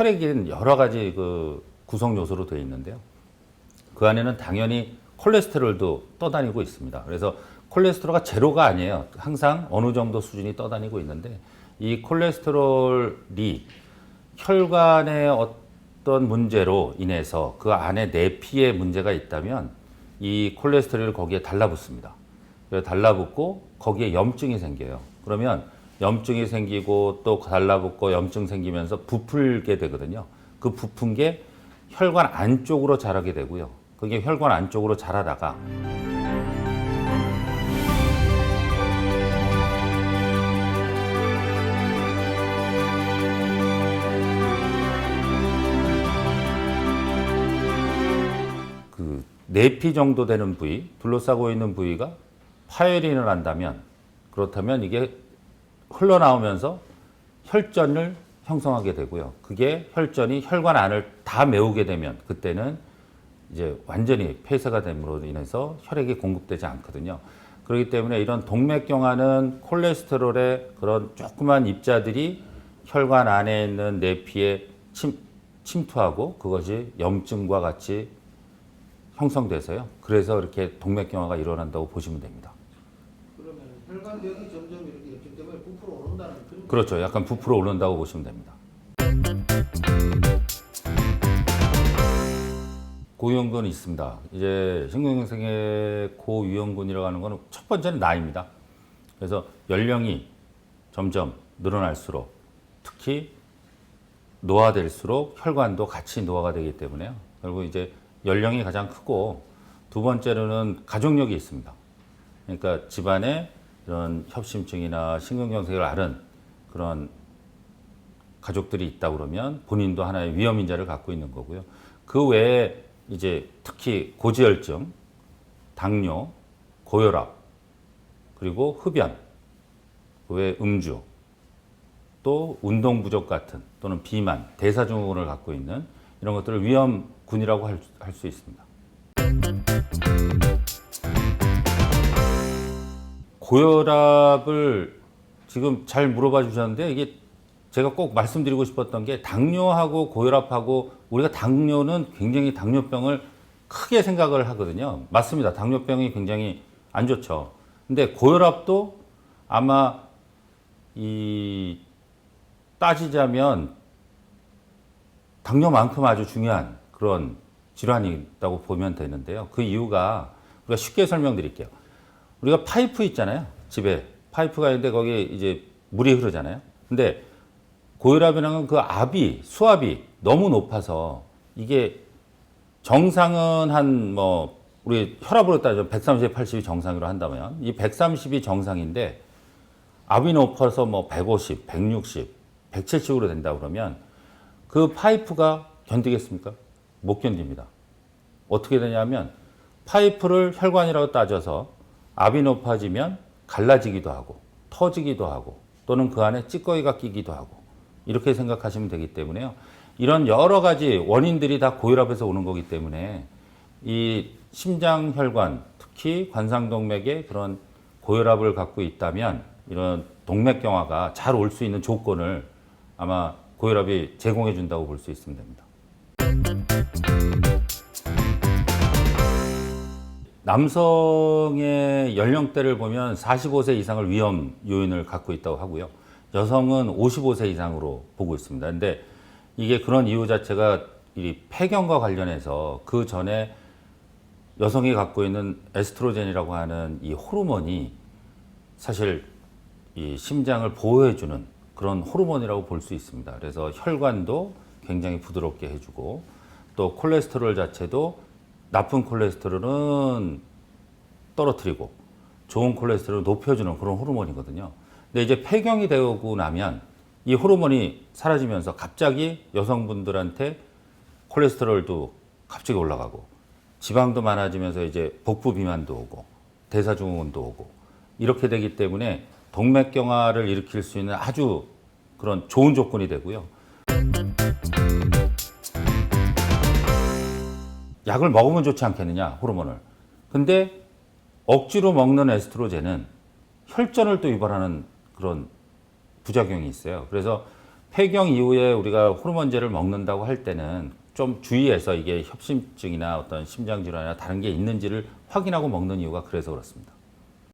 혈액은 여러 가지 그 구성 요소로 되어 있는데요. 그 안에는 당연히 콜레스테롤도 떠다니고 있습니다. 그래서 콜레스테롤가 제로가 아니에요. 항상 어느 정도 수준이 떠다니고 있는데 이 콜레스테롤이 혈관의 어떤 문제로 인해서 그 안에 내피에 문제가 있다면 이 콜레스테롤이 거기에 달라붙습니다. 그래서 달라붙고 거기에 염증이 생겨요. 그러면 염증이 생기고 또 달라붙고 염증 생기면서 부풀게 되거든요. 그 부푼 게 혈관 안쪽으로 자라게 되고요. 그게 혈관 안쪽으로 자라다가 그 내피 정도 되는 부위, 둘러싸고 있는 부위가 파열이 난다면 그렇다면 이게 흘러나오면서 혈전을 형성하게 되고요. 그게 혈전이 혈관 안을 다 메우게 되면 그때는 이제 완전히 폐쇄가 됨으로 인해서 혈액이 공급되지 않거든요. 그렇기 때문에 이런 동맥경화는 콜레스테롤의 그런 조그만 입자들이 혈관 안에 있는 내피에 침투하고 그것이 염증과 같이 형성돼서요. 그래서 이렇게 동맥경화가 일어난다고 보시면 됩니다. 그러면 혈관벽이 점점 이렇게 염증 때문에 부풀어 오른다는 그런. 그렇죠. 약간 부풀어 오른다고 보시면 됩니다. 고위험군이 있습니다. 이제 심근경색의 고위험군이라고 하는 것은 첫 번째는 나이입니다. 그래서 연령이 점점 늘어날수록 특히 노화될수록 혈관도 같이 노화가 되기 때문에요. 그리고 이제 연령이 가장 크고 두 번째로는 가족력이 있습니다. 그러니까 집안에 이런 협심증이나 심근경색을 앓은 그런 가족들이 있다 그러면 본인도 하나의 위험인자를 갖고 있는 거고요. 그 외에 이제 특히 고지혈증, 당뇨, 고혈압, 그리고 흡연, 그 외에 음주, 또 운동 부족 같은 또는 비만, 대사증후군을 갖고 있는 이런 것들을 위험군이라고 할 수 있습니다. 고혈압을 지금 잘 물어봐 주셨는데 이게 제가 꼭 말씀드리고 싶었던 게 당뇨하고 고혈압하고 우리가 당뇨는 굉장히 당뇨병을 크게 생각을 하거든요. 맞습니다. 당뇨병이 굉장히 안 좋죠. 근데 고혈압도 아마 따지자면 당뇨만큼 아주 중요한 그런 질환이 있다고 보면 되는데요. 그 이유가 우리가 쉽게 설명드릴게요. 우리가 파이프 있잖아요. 집에 파이프가 있는데 거기에 이제 물이 흐르잖아요. 근데 고혈압이라는 그 수압이 너무 높아서 이게 정상은 우리 혈압으로 따지면 130, 80이 정상으로 한다면 이 130이 정상인데 압이 높아서 150, 160, 170으로 된다 그러면 그 파이프가 견디겠습니까? 못 견딥니다. 어떻게 되냐면 파이프를 혈관이라고 따져서 압이 높아지면 갈라지기도 하고 터지기도 하고 또는 그 안에 찌꺼기가 끼기도 하고 이렇게 생각하시면 되기 때문에요. 이런 여러 가지 원인들이 다 고혈압에서 오는 거기 때문에 이 심장혈관, 특히 관상동맥에 그런 고혈압을 갖고 있다면 이런 동맥경화가 잘 올 수 있는 조건을 아마 고혈압이 제공해 준다고 볼 수 있으면 됩니다. 남성의 연령대를 보면 45세 이상을 위험 요인을 갖고 있다고 하고요. 여성은 55세 이상으로 보고 있습니다. 근데 이게 그런 이유 자체가 이 폐경과 관련해서 그 전에 여성이 갖고 있는 에스트로겐이라고 하는 이 호르몬이 사실 이 심장을 보호해주는 그런 호르몬이라고 볼 수 있습니다. 그래서 혈관도 굉장히 부드럽게 해주고 또 콜레스테롤 자체도 나쁜 콜레스테롤은 떨어뜨리고 좋은 콜레스테롤을 높여주는 그런 호르몬이거든요. 근데 이제 폐경이 되고 나면 이 호르몬이 사라지면서 갑자기 여성분들한테 콜레스테롤도 갑자기 올라가고 지방도 많아지면서 이제 복부 비만도 오고 대사증후군도 오고 이렇게 되기 때문에 동맥경화를 일으킬 수 있는 아주 그런 좋은 조건이 되고요. 약을 먹으면 좋지 않겠느냐, 호르몬을. 근데 억지로 먹는 에스트로겐은 혈전을 또 유발하는 그런 부작용이 있어요. 그래서 폐경 이후에 우리가 호르몬제를 먹는다고 할 때는 좀 주의해서 이게 협심증이나 어떤 심장질환이나 다른 게 있는지를 확인하고 먹는 이유가 그래서 그렇습니다.